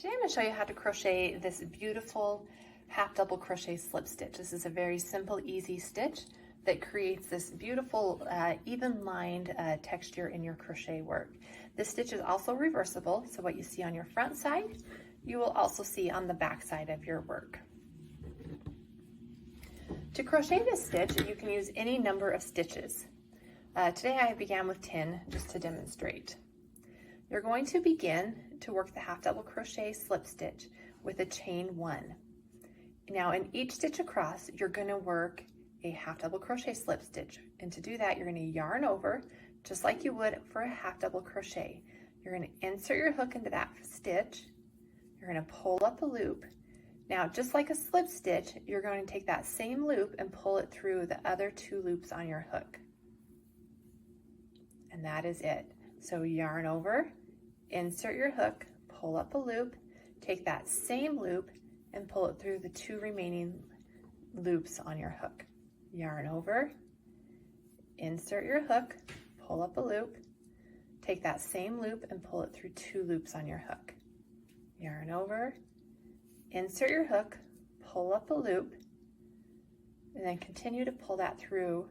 Today I'm going to show you how to crochet this beautiful half double crochet slip stitch. This is a very simple, easy stitch that creates this beautiful even lined texture in your crochet work. This stitch is also reversible, so what you see on your front side, you will also see on the back side of your work. To crochet this stitch, you can use any number of stitches. Today I began with 10 just to demonstrate. You're going to begin to work the half double crochet slip stitch with a chain 1. Now in each stitch across, you're going to work a half double crochet slip stitch, and to do that you're going to yarn over just like you would for a half double crochet. You're going to insert your hook into that stitch, you're going to pull up a loop. Now just like a slip stitch, you're going to take that same loop and pull it through the other 2 loops on your hook, and that is it. So yarn over, insert your hook, pull up a loop, take that same loop and pull it through the 2 remaining loops on your hook. Yarn over, insert your hook, pull up a loop, take that same loop and pull it through 2 loops on your hook. Yarn over, insert your hook, pull up a loop, and then continue to pull that through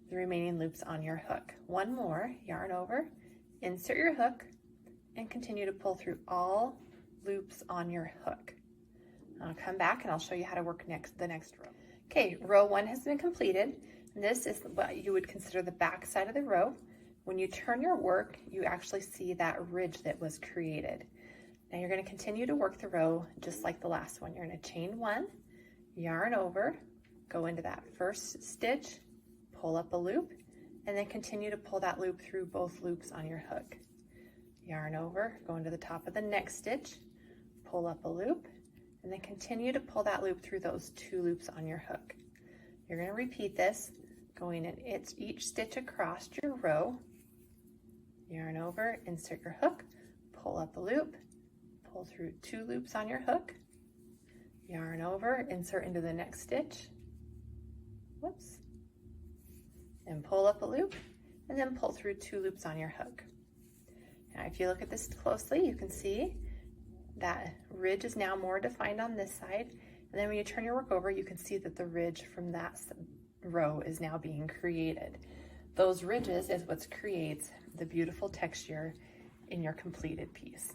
the remaining loops on your hook. One more, yarn over, insert your hook, and continue to pull through all loops on your hook. I'll come back and I'll show you how to work the next row. Okay, row 1 has been completed. And this is what you would consider the back side of the row. When you turn your work, you actually see that ridge that was created. Now you're going to continue to work the row just like the last one. You're going to chain 1, yarn over, go into that first stitch, pull up a loop, and then continue to pull that loop through both loops on your hook. Yarn over, go into the top of the next stitch, pull up a loop, and then continue to pull that loop through those 2 loops on your hook. You're going to repeat this, going in each stitch across your row. Yarn over, insert your hook, pull up a loop, pull through 2 loops on your hook, yarn over, insert into the next stitch, whoops, and pull up a loop, and then pull through 2 loops on your hook. Now if you look at this closely, you can see that ridge is now more defined on this side, and then when you turn your work over, you can see that the ridge from that row is now being created. Those ridges is what creates the beautiful texture in your completed piece.